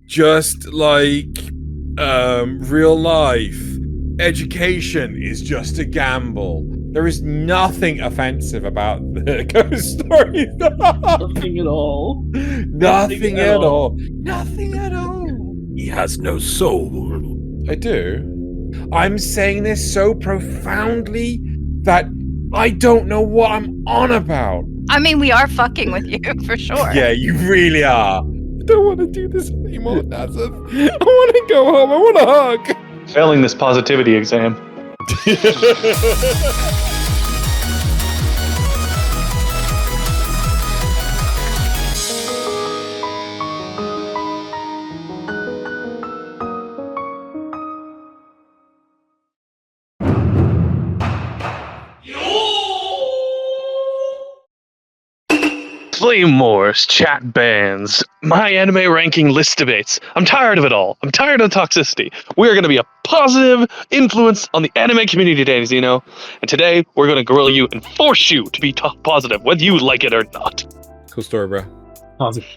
just like real life. Education is just a gamble. There is nothing offensive about the ghost story. Nothing at all. Nothing at all. Nothing at all. He has no soul. I do. I'm saying this so profoundly that I don't know what I'm on about. I mean, we are fucking with you, for sure. Yeah, you really are. I don't want to do this anymore, Nazif. I want to go home. I want a hug. Failing this positivity exam. Flame wars, chat bans, my anime ranking list debates. I'm tired of it all. I'm tired of the toxicity. We are going to be a positive influence on the anime community today, Xeno. And today, we're going to grill you and force you to be positive, whether you like it or not. Cool story, bro.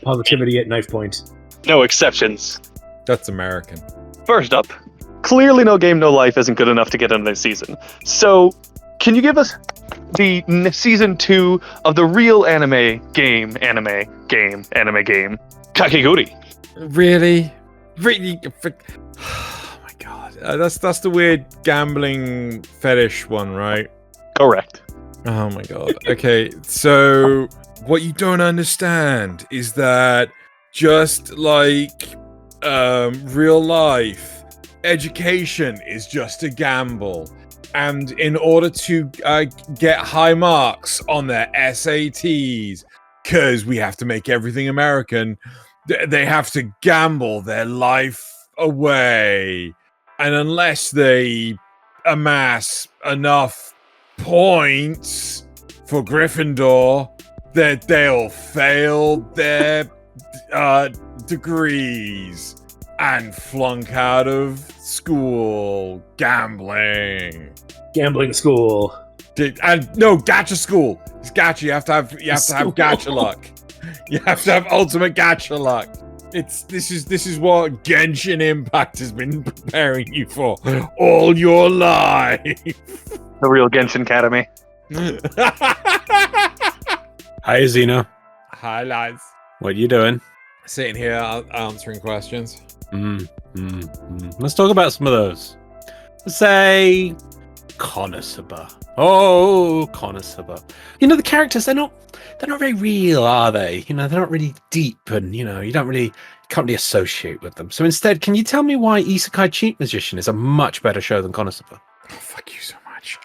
Positivity at knife point. No exceptions. That's American. First up, clearly No Game, No Life isn't good enough to get into this season. So, can you give us the season 2 of the real anime game, Kakegurui? Really? Oh my god. That's the weird gambling fetish one, right? Correct. Oh my god. Okay, so what you don't understand is that just like real life, education is just a gamble. And in order to get high marks on their SATs, because we have to make everything American, they have to gamble their life away. And unless they amass enough points for Gryffindor, that they'll fail their degrees and flunk out of school. Gambling school. And no, gacha school. It's gacha. You have to have gacha luck. You have to have ultimate gacha luck. This is what Genshin Impact has been preparing you for all your life. The real Genshin Academy. Hi, Xeno. Hi, lads. What are you doing? Sitting here answering questions. Let's talk about some of those. Let's say Konosuba. Oh, Konosuba. You know, the characters, they're not very real, are they? You know, they're not really deep, and you know, can't really associate with them. So instead, can you tell me why Isekai Cheat Magician is a much better show than Konosuba? Oh, fuck you so much.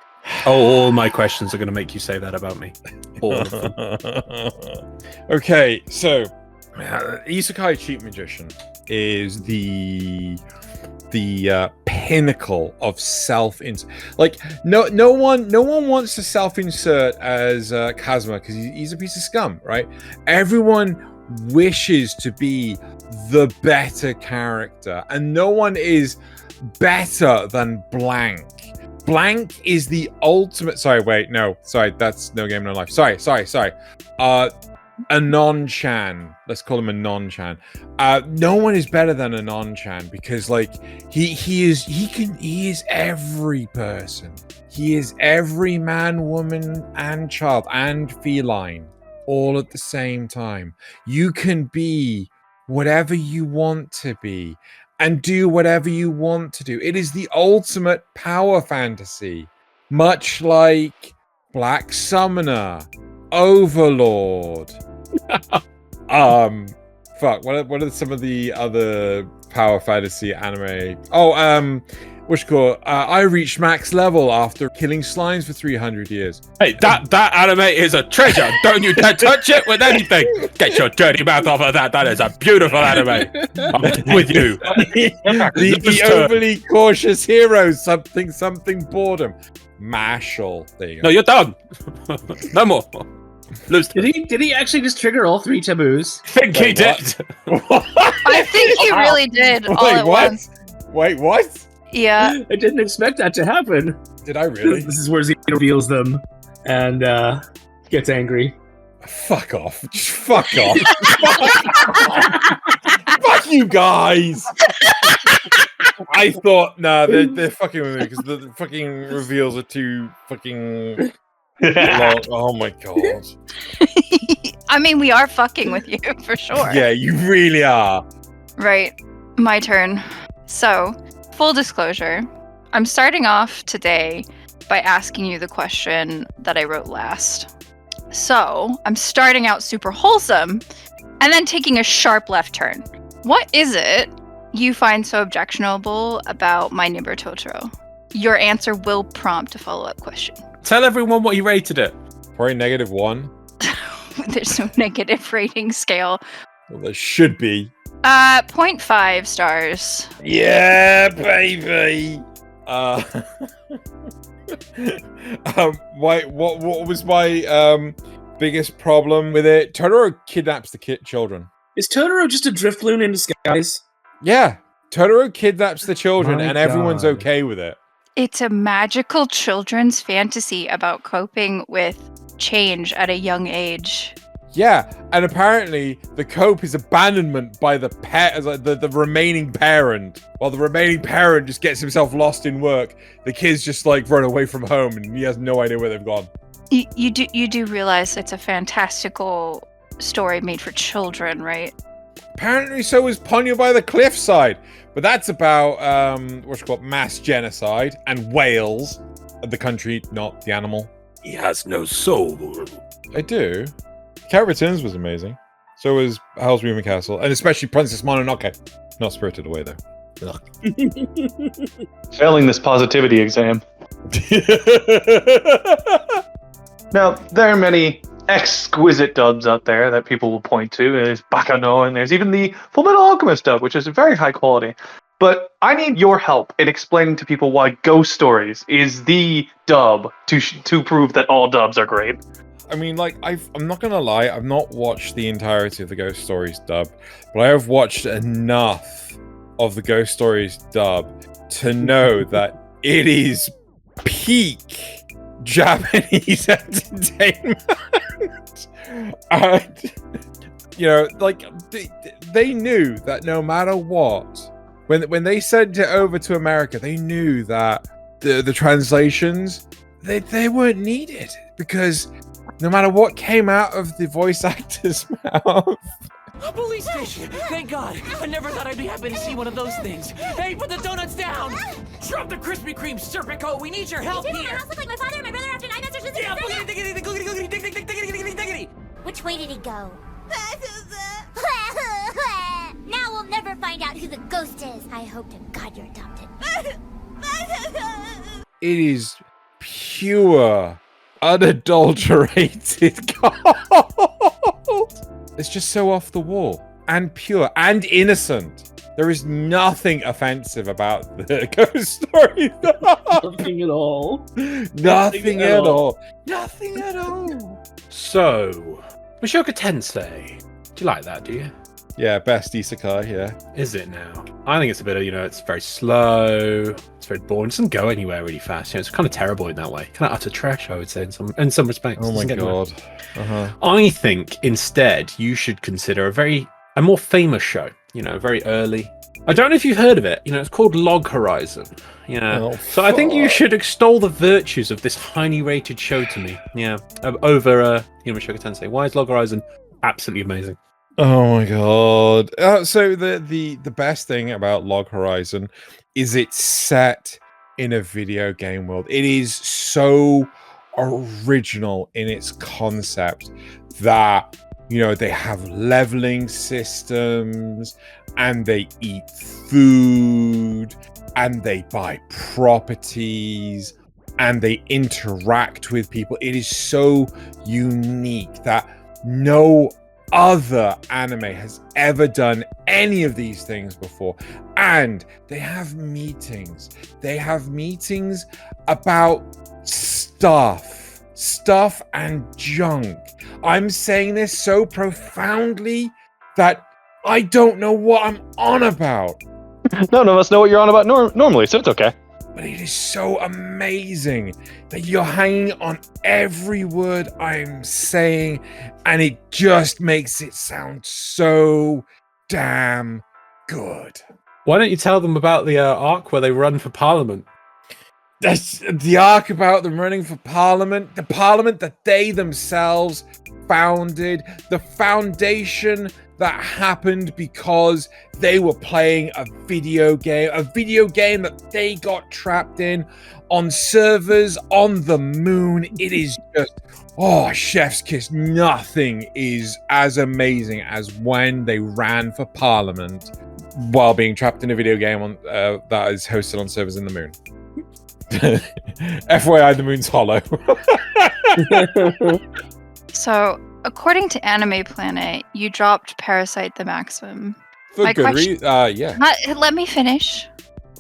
Oh, all my questions are going to make you say that about me. All of them. Okay, so Isekai Cheat Magician is the pinnacle of self-insert. Like no one wants to self-insert as Kazuma because he's a piece of scum, right? Everyone wishes to be the better character, and no one is better than Blank. Blank is the ultimate. Sorry, that's No Game No Life. Sorry. Anon-chan. Let's call him Anon-chan. No one is better than Anon-chan because, like, he is every person. He is every man, woman, and child, and feline, all at the same time. You can be whatever you want to be and do whatever you want to do. It is the ultimate power fantasy, much like Black Summoner, Overlord. Fuck. What are some of the other power fantasy anime? I reached max level after killing slimes for 300 years. Hey, that anime is a treasure. Don't you dare touch it with anything. Get your dirty mouth off of that. That is a beautiful anime. I'm with you. the overly cautious hero. Something boredom. Mashal. There you go. No, you're done. No more. Did he actually just trigger all 3 taboos? I think he did. I think he really did all at once. Wait, what? Yeah. I didn't expect that to happen. Did I really? This is where Xeno reveals them and gets angry. Fuck off. Just fuck off. Fuck you guys! I thought, nah, they're fucking with me because the fucking reveals are too fucking long. Oh my god. I mean, we are fucking with you for sure. Yeah, you really are. Right. My turn. So, full disclosure, I'm starting off today by asking you the question that I wrote last. So, I'm starting out super wholesome and then taking a sharp left turn. What is it you find so objectionable about My Neighbor Totoro? Your answer will prompt a follow-up question. Tell everyone what you rated it. Probably -1. There's no negative rating scale. Well, there should be. 0.5 stars. Yeah, baby. What was my biggest problem with it? Totoro kidnaps the children. Is Totoro just a Drifloon in disguise? Yeah, Totoro kidnaps the children, My and everyone's God. okay with it. It's a magical children's fantasy about coping with change at a young age. Yeah, and apparently the cope is abandonment by the the remaining parent. While the remaining parent just gets himself lost in work, the kids just like run away from home, and he has no idea where they've gone. You do realize it's a fantastical story made for children, right? Apparently, so is Ponyo by the Cliffside, but that's about what's it called, mass genocide and whales, the country, not the animal. He has no soul. I do. Cat Returns was amazing. So was Howl's Moving Castle, and especially Princess Mononoke. Not Spirited Away though. Failing this positivity exam. Now, there are many exquisite dubs out there that people will point to. There's Bakano, and there's even the Fullmetal Alchemist dub, which is very high quality. But I need your help in explaining to people why Ghost Stories is the dub to prove that all dubs are great. I mean, like, I'm not gonna lie, I've not watched the entirety of the Ghost Stories dub, but I have watched enough of the Ghost Stories dub to know that it is peak Japanese entertainment. And, you know, like, they knew that no matter what, when they sent it over to America, they knew that the translations, they weren't needed, because no matter what came out of the voice actor's mouth. A police station! Thank God! I never thought I'd be happy to see one of those things. Hey, put the donuts down! Drop the Krispy Kreme, Serpico! We need your help You did here! my house look like my father and my brother after 9 months or something? Yeah, boogity diggity diggity diggity diggity diggity diggity diggity! Which way did he go? Now we'll never find out who the ghost is. I hope to God you're adopted. It is pure, unadulterated gold. It's just so off the wall and pure and innocent. There is nothing offensive about the Ghost Story. Nothing at all. Nothing at all. Nothing at all. So, Mushoku Tensei. Do you like that, do you? Yeah, best isekai, yeah. Is it now? I think it's a bit of, it's very slow, it's very boring, it doesn't go anywhere really fast. It's kind of terrible in that way. Kind of utter trash, I would say, in some respects. Oh my Doesn't get anywhere. god. I think instead you should consider a more famous show, very early. I don't know if you've heard of it. It's called Log Horizon. Yeah. Oh, so I think you should extol the virtues of this highly rated show to me. Yeah. Over Mushoku Tensei. Why is Log Horizon absolutely amazing? Oh my god. So the best thing about Log Horizon is it's set in a video game world. It is so original in its concept that they have leveling systems, and they eat food, and they buy properties, and they interact with people. It is so unique that no other anime has ever done any of these things before. And they have meetings. They have meetings about stuff and junk. I'm saying this so profoundly that I don't know what I'm on about. None of us know what you're on about normally, so it's okay. But it is so amazing that you're hanging on every word I'm saying, and it just makes it sound so damn good. Why don't you tell them about the arc where they run for parliament? That's the arc about them running for parliament, the parliament that they themselves founded, the foundation that happened because they were playing a video game that they got trapped in on servers on the moon. It is just, chef's kiss. Nothing is as amazing as when they ran for parliament while being trapped in a video game that is hosted on servers in the moon. FYI, the moon's hollow. So, according to Anime Planet, you dropped Parasite the Maximum. For My good question- reason. Yeah. Let me finish.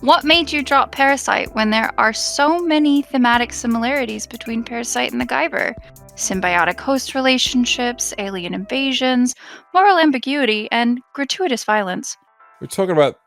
What made you drop Parasite when there are so many thematic similarities between Parasite and the Guyver? Symbiotic host relationships, alien invasions, moral ambiguity, and gratuitous violence. We're talking about.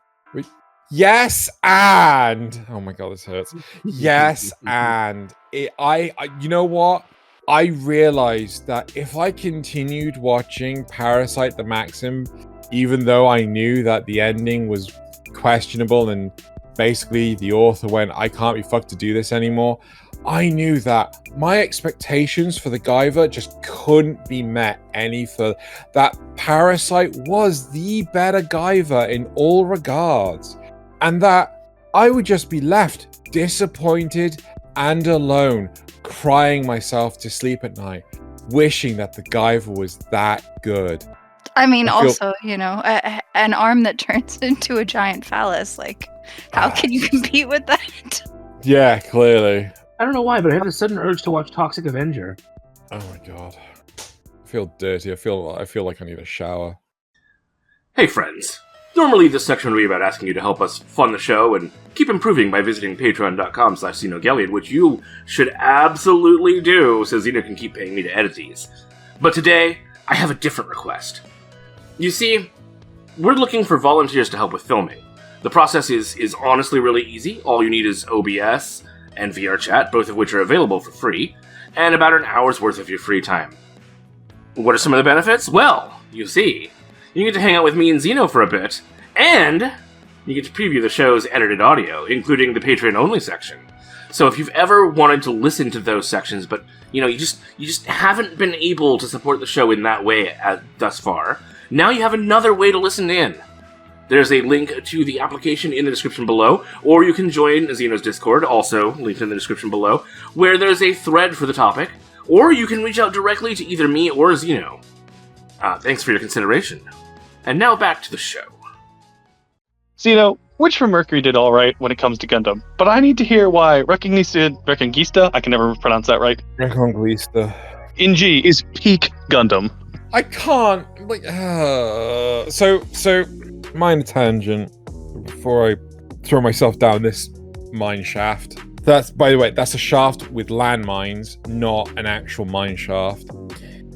Yes, and oh my god, this hurts. Yes, and I you know what? I realized that if I continued watching Parasite the Maxim, even though I knew that the ending was questionable and basically the author went, I can't be fucked to do this anymore, I knew that my expectations for the Guyver just couldn't be met any further. That Parasite was the better Guyver in all regards. And that I would just be left disappointed and alone, crying myself to sleep at night, wishing that the Guyver was that good. I mean, also, an arm that turns into a giant phallus. Like, how can you compete with that? Yeah, clearly. I don't know why, but I have a sudden urge to watch Toxic Avenger. Oh my god. I feel dirty. I feel like I need a shower. Hey friends. Normally this section would be about asking you to help us fund the show and keep improving by visiting patreon.com/Xenogelion, which you should absolutely do so Xeno can keep paying me to edit these. But today, I have a different request. You see, we're looking for volunteers to help with filming. The process is honestly really easy. All you need is OBS and VRChat, both of which are available for free, and about an hour's worth of your free time. What are some of the benefits? Well, you see, you get to hang out with me and Xeno for a bit, and you get to preview the show's edited audio, including the Patreon-only section. So if you've ever wanted to listen to those sections, but you just haven't been able to support the show in that way thus far, now you have another way to listen in. There's a link to the application in the description below, or you can join Xeno's Discord, also linked in the description below, where there's a thread for the topic, or you can reach out directly to either me or Xeno. Thanks for your consideration. And now back to the show. Xeno, Witch from Mercury did alright when it comes to Gundam, but I need to hear why Reconquista, I can never pronounce that right, Reconquista. in G is peak Gundam. I can't, so, minor tangent, before I throw myself down this mine shaft. That's, by the way, that's a shaft with landmines, not an actual mine shaft.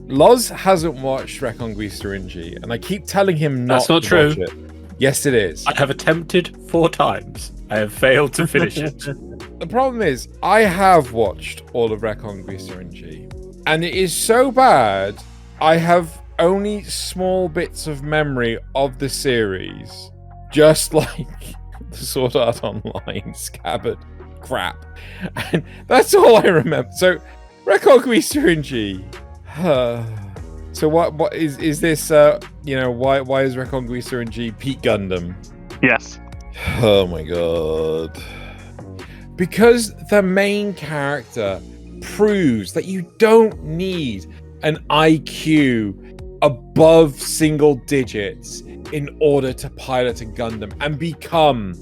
Loz hasn't watched Reconquista in G, and I keep telling him not to watch it. Yes, it is. I have attempted 4 times. I have failed to finish it. The problem is, I have watched all of Reconquista in G, and it is so bad, I have only small bits of memory of the series. Just like the Sword Art Online scabbard crap. And that's all I remember. So, Reconquista in G. So what is this, why is Reconquista in G peak Gundam? Yes. Oh my god. Because the main character proves that you don't need an IQ above single digits in order to pilot a Gundam and become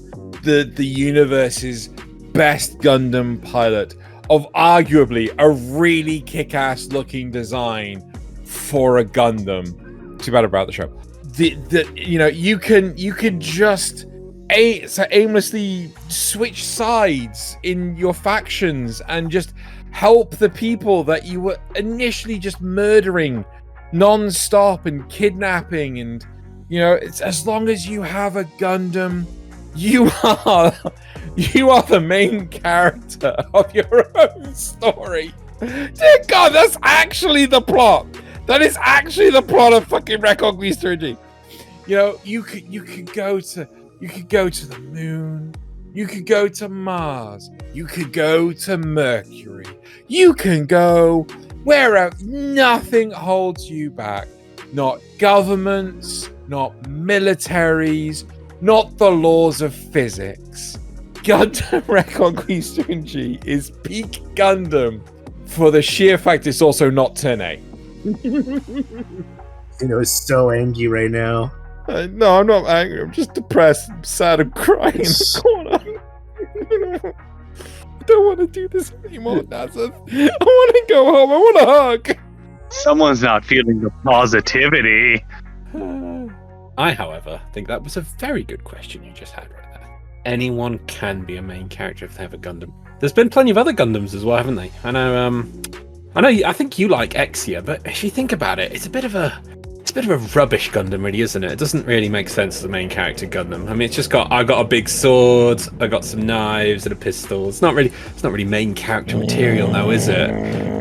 the universe's best Gundam pilot of arguably a really kick-ass looking design for a Gundam. Too bad about the show. You can just aimlessly switch sides in your factions and just help the people that you were initially just murdering non-stop and kidnapping, and it's as long as you have a Gundam, you are the main character of your own story. Dear God, that's actually the plot. That is actually the plot of fucking Reconquista G. You know, you could go to the moon. You could go to Mars. You could go to Mercury. You can go wherever. Nothing holds you back. Not governments, not militaries, not the laws of physics. Gundam Reconquista in G is peak Gundam for the sheer fact it's also not Turn A. Is so angry right now. No, I'm not angry. I'm just depressed. I'm sad. I'm crying in the corner. I don't want to do this anymore, Nazeth. I want to go home. I want a hug. Someone's not feeling the positivity. I, however, think that was a very good question you just had right there. Anyone can be a main character if they have a Gundam. There's been plenty of other Gundams as well, haven't they? I think you like Exia, but if you think about it, it's a bit of a rubbish Gundam, really, isn't it? It doesn't really make sense as a main character Gundam. I mean, I got a big sword, I got some knives and a pistol. It's not really main character material now, is it?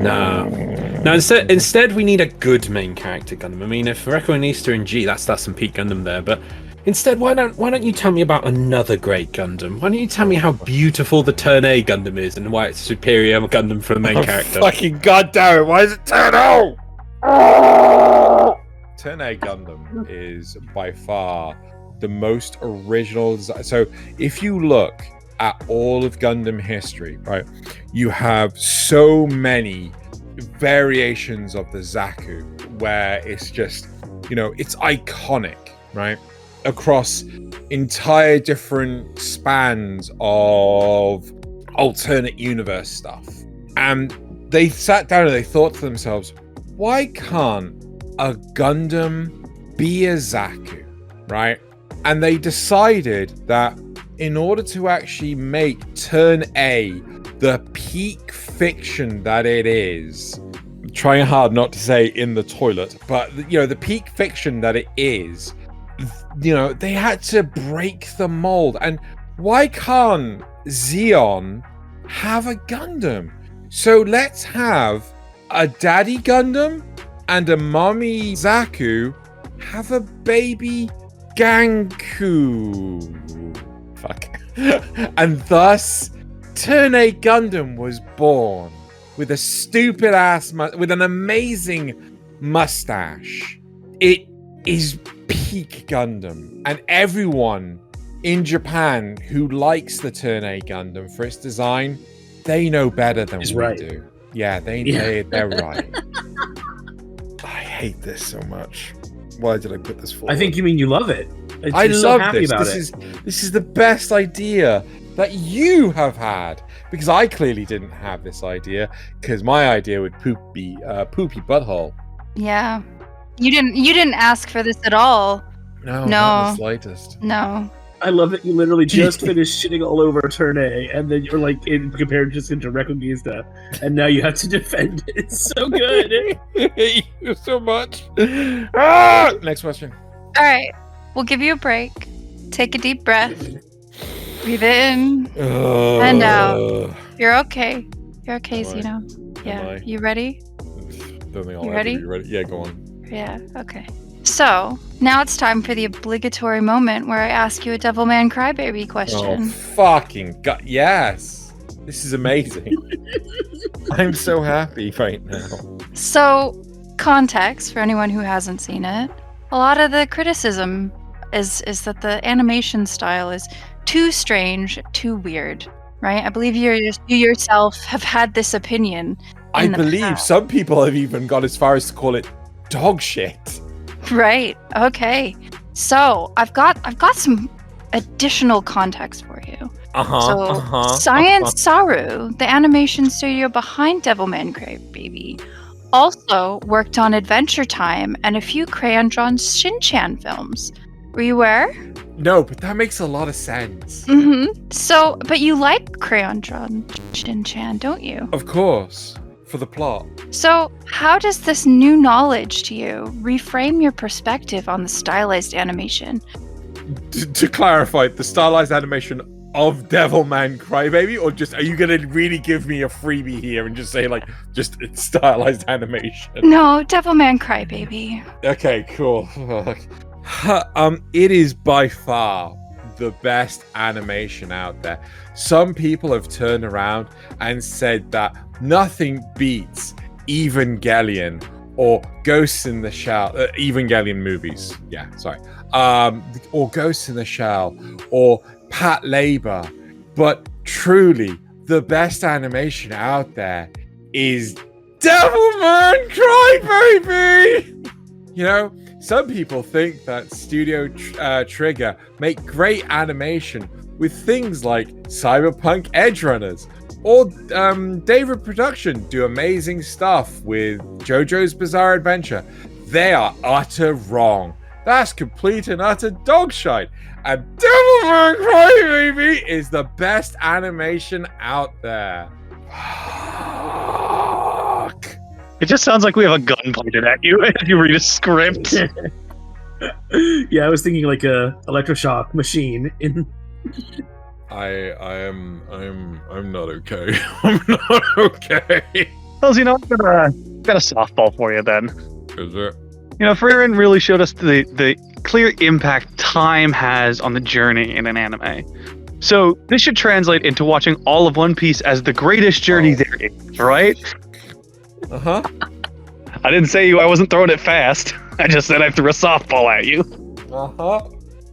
No. Instead we need a good main character Gundam. I mean, if Reconquista in G, that's some peak Gundam there, but instead, why don't you tell me about another great Gundam? Why don't you tell me how beautiful the Turn A Gundam is and why it's superior Gundam for the main character? Fucking goddamn it! Why is it Turn O? Turn A Gundam is by far the most original design. So if you look at all of Gundam history, right, you have so many variations of the Zaku where it's just, it's iconic, right? Across entire different spans of alternate universe stuff. And they sat down and they thought to themselves, why can't a Gundam be a Zaku, right? And they decided that in order to actually make Turn A the peak fiction that it is, I'm trying hard not to say in the toilet, but the peak fiction that it is, they had to break the mold. And why can't Xeon have a Gundam? So let's have a daddy Gundam and a mommy Zaku have a baby Ganku. Fuck. And thus, Turn A Gundam was born with a stupid ass, with an amazing mustache. It is peak Gundam, and everyone in Japan who likes the Turn A Gundam for its design, they know better than we do. Yeah, they're right. I hate this so much. Why did I put this forward? I think you mean you love it. I You're so love happy this. about This is the best idea that you have had, because I clearly didn't have this idea, because my idea would poopy butthole. Yeah. You didn't ask for this at all. No, not the slightest. No. I love that you literally just finished shitting all over Turn A, and then you're like compared just into Reconquista, and now you have to defend it. It's so good. I hate you so much. Next question. All right. We'll give you a break. Take a deep breath. Breathe in and out. You're okay. You're okay, Xeno. Yeah. You ready? Don't think I'll You ever ready? be ready. Yeah, go on. Yeah. Okay. So now it's time for the obligatory moment where I ask you a Devilman Crybaby question. Oh, fucking god. Yes. This is amazing. I'm so happy right now. So, context for anyone who hasn't seen it. A lot of the criticism is that the animation style is too strange, too weird, right? I believe you yourself have had this opinion. I believe some people have even gone as far as to call it dog shit. Right. Okay. So I've got some additional context for you. Science Saru, the animation studio behind Devilman Crybaby, also worked on Adventure Time and a few Crayon-drawn Shin-chan films. Were you aware? No, but that makes a lot of sense. Mm-hmm. So, but you like Crayon-drawn Shin-chan, don't you? Of course. For the plot. So, how does this new knowledge to you reframe your perspective on the stylized animation? To clarify, the stylized animation of Devilman Crybaby, or just are you gonna really give me a freebie here and just say just stylized animation? No, Devilman Crybaby. Okay, cool. It is by far the best animation out there. Some people have turned around and said that nothing beats Evangelion or Ghosts in the Shell, Evangelion movies. Yeah, sorry. Or Ghosts in the Shell or Pat Labor. But truly, the best animation out there is Devilman Crybaby! You know, some people think that Studio Trigger make great animation with things like Cyberpunk Edgerunners, or David Production do amazing stuff with JoJo's Bizarre Adventure. They are utter wrong. That's complete and utter dogshite. And Devilman Crybaby is the best animation out there. Fuck. It just sounds like we have a gun pointed at you as you read a script. Yeah, I was thinking like a electroshock machine in. I'm not okay. I'm not okay. Well, you know, I've got a softball for you then. Is it? You know, Frieren really showed us the clear impact time has on the journey in an anime. So this should translate into watching all of One Piece as the greatest journey there is, right? Uh-huh. I didn't say I wasn't throwing it fast. I just said I threw a softball at you. Uh-huh.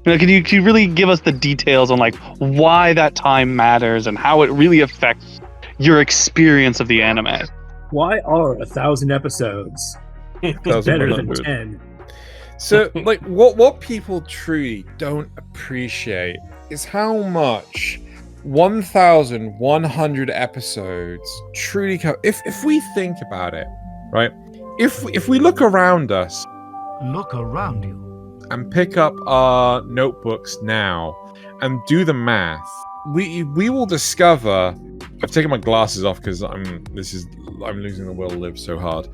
You know, can you really give us the details on like why that time matters and how it really affects your experience of the anime? Why are 1,000 episodes better than 10? So, like, what people truly don't appreciate is how much 1,100 episodes truly if we think about it, right? If we look around us, look around you, and pick up our notebooks now and do the math, we will discover. I've taken my glasses off because I'm losing the will to live so hard.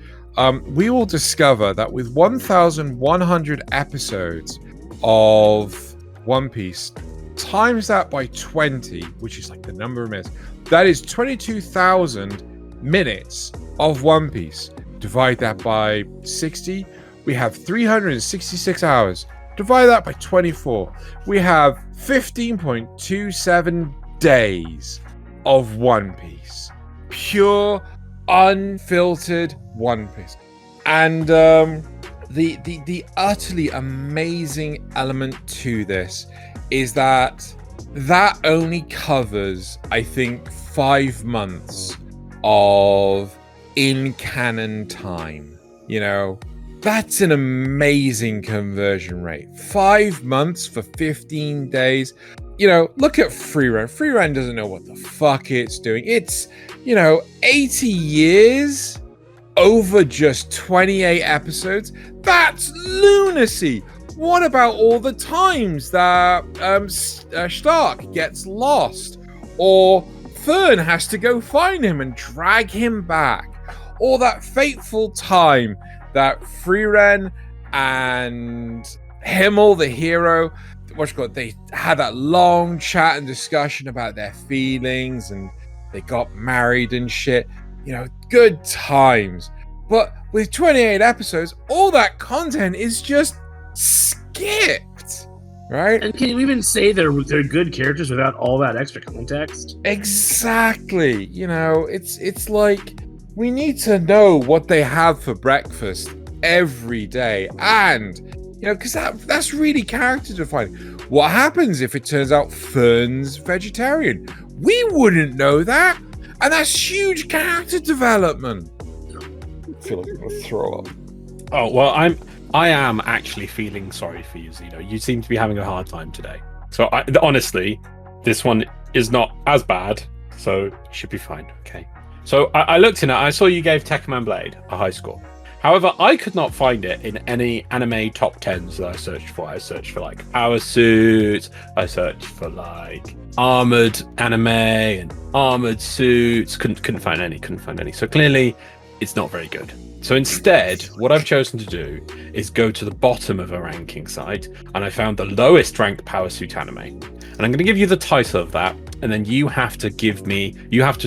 We will discover that with 1,100 episodes of One Piece, times that by 20, which is like the number of minutes, that is 22,000 minutes of One Piece. Divide that by 60, we have 366 hours. Divide that by 24, we have 15.27 days of One Piece. Pure, unfiltered One Piece. And the utterly amazing element to this is that only covers, I think, 5 months of in-canon time. You know, that's an amazing conversion rate. 5 months for 15 days. You know, look at Frieren. Frieren doesn't know what the fuck it's doing. It's, 80 years over just 28 episodes. That's lunacy. What about all the times that Stark gets lost, or Fern has to go find him and drag him back, or that fateful time that Frieren and Himmel, the hero, they had that long chat and discussion about their feelings, and they got married and shit. Good times. But with 28 episodes, all that content is just skipped, right? And can you even say they're good characters without all that extra context? Exactly. It's like we need to know what they have for breakfast every day, and because that's really character defining. What happens if it turns out Fern's vegetarian? We wouldn't know that, and that's huge character development. I feel like I'm gonna throw up. Oh well, I am actually feeling sorry for you, Xeno. You seem to be having a hard time today. So honestly, this one is not as bad, so you should be fine. Okay. So I looked in it. I saw you gave Tekkaman Blade a high score. However, I could not find it in any anime top 10s that I searched for. I searched for like power suits. I searched for like armored anime and armored suits. Couldn't find any. So clearly, it's not very good. So instead, what I've chosen to do is go to the bottom of a ranking site, and I found the lowest ranked power suit anime. And I'm going to give you the title of that, and then you have to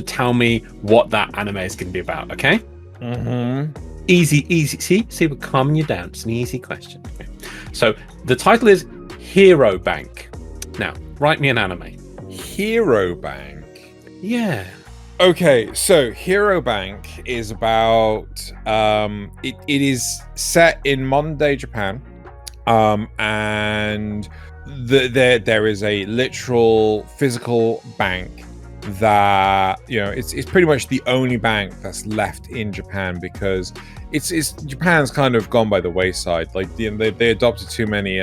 tell me what that anime is going to be about. Okay? Mm-hmm. Easy. See, we're calming you down. It's an easy question. Okay. So The title is Hero Bank. Now, write me an anime. Hero Bank. Yeah. Okay, so Hero Bank is about it is set in modern day Japan, and there is a literal physical bank that it's pretty much the only bank that's left in Japan, because it's Japan's kind of gone by the wayside. Like they adopted too many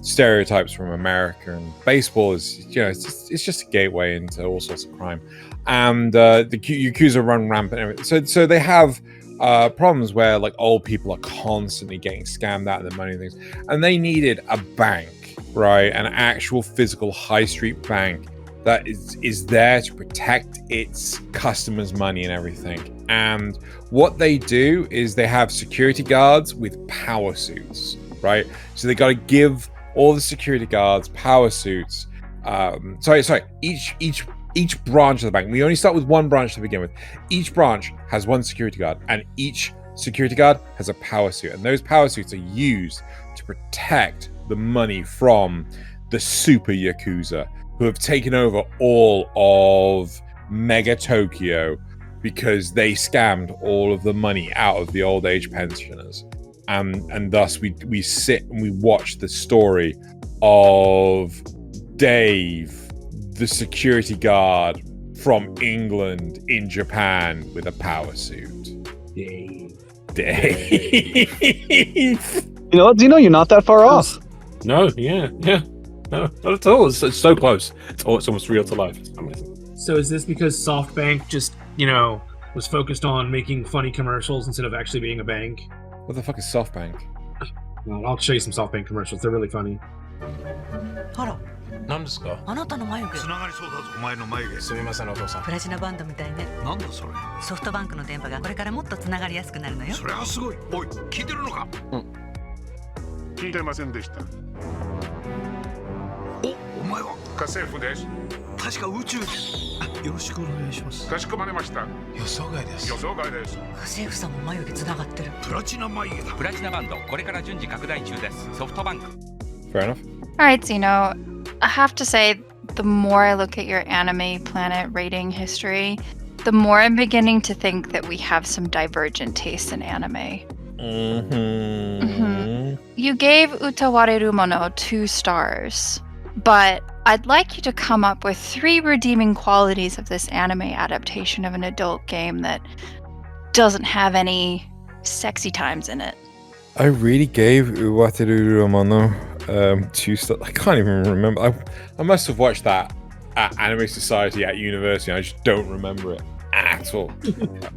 stereotypes from America, and baseball is it's just a gateway into all sorts of crime, and the Yakuza run rampant and everything. So they have problems where like old people are constantly getting scammed out of their money and things, and they needed a bank, right? An actual physical high street bank that is there to protect its customers' money and everything. And what they do is they have security guards with power suits, right? So they got to give all the security guards power suits. Each branch of the bank, we only start with one branch to begin with. Each branch has one security guard, and each security guard has a power suit, and those power suits are used to protect the money from the super Yakuza, who have taken over all of Mega Tokyo because they scammed all of the money out of the old age pensioners. And thus we sit and we watch the story of Dave, the security guard from England in Japan with a power suit. Dave. You know what, Xeno? You're not that far off. No, yeah. No, not at all. It's so close. It's almost real to life. It's amazing. So is this because SoftBank just, was focused on making funny commercials instead of actually being a bank? What the fuck is SoftBank? Well, I'll show you some SoftBank commercials. They're really funny. 何ですか？あなたの眉毛。つながりそうだぞ、お前の眉毛。すみません、お父さん。プラチナバンドみたいね。なんだそれ。ソフトバンクの電波がこれからもっとつながりやすくなるのよ。それはすごい。おい、聞いてるのか？うん。聞いてませんでした。お前は家政婦です。確か宇宙で。よろしくお願いします。かしこまりました。予想外です。予想外です。家政婦さんも眉毛つながってる。プラチナ眉毛だ。プラチナバンド、これから順次拡大中です。ソフトバンク。Fair enough. Alright, Xeno, I have to say, the more I look at your Anime Planet rating history, the more I'm beginning to think that we have some divergent tastes in anime. You gave Utawareru Mono 2 stars, but I'd like you to come up with 3 redeeming qualities of this anime adaptation of an adult game that doesn't have any sexy times in it. I really gave Utawareru Mono 2 stars. I can't even remember. I must have watched that at Anime Society at university. I just don't remember it at all.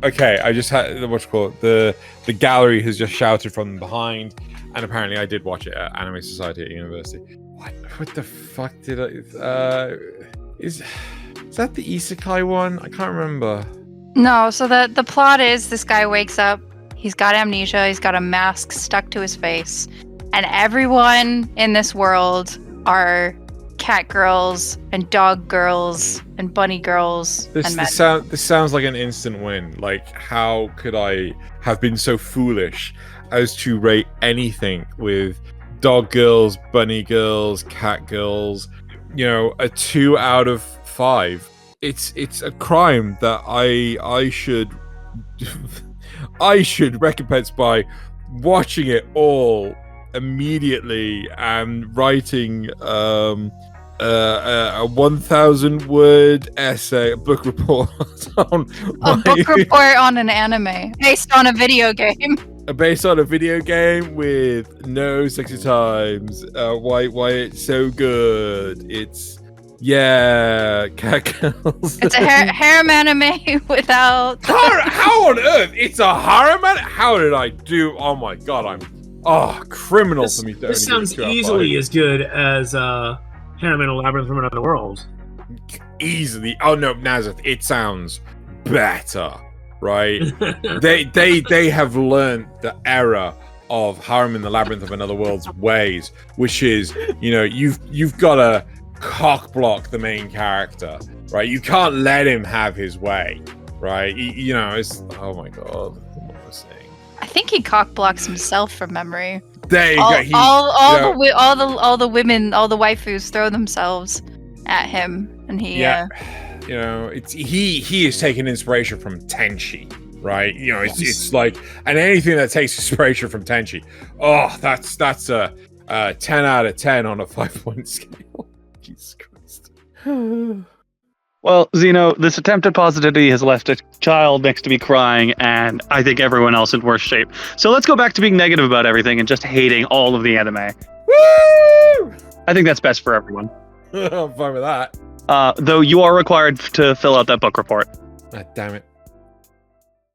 Okay, I just had the gallery has just shouted from behind, and apparently I did watch it at Anime Society at university. What the fuck did I? Is that the isekai one? I can't remember. No, so the plot is this guy wakes up, he's got amnesia, he's got a mask stuck to his face, and everyone in this world are cat girls and dog girls and bunny girls and men. This sounds like an instant win. Like, how could I have been so foolish as to rate anything with dog girls, bunny girls, cat girls, a 2 out of 5? It's a crime that I should recompense by watching it all immediately and writing a 1,000-word essay, a book report on a book report on an anime based on a video game. Based on a video game with no sexy times. Why it's so good? It's cat girls. It's a harem anime without. How on earth? It's a harem anime? How did I do? Oh my god! Criminal for me. This sounds easily as good as Harem in a Labyrinth from Another World. Easily. Oh no, Nazareth. It sounds better, right? they have learned the error of Harem in the Labyrinth of Another World's ways, which is, you've got to cock block the main character, right? You can't let him have his way, right? It's, oh my god, what am I saying? I think he cock blocks himself from memory. There you go. All the women, all the waifus throw themselves at him, and he. Yeah. You know, it's he is taking inspiration from Tenchi, right? You know, it's like, and anything that takes inspiration from Tenchi, oh, that's a 10 out of 10 on a 5-point scale. Jesus Christ. Well, Xeno, this attempt at positivity has left a child next to me crying, and I think everyone else in worse shape. So let's go back to being negative about everything and just hating all of the anime. Woo! I think that's best for everyone. I'm fine with that. Though you are required to fill out that book report. Ah, damn it.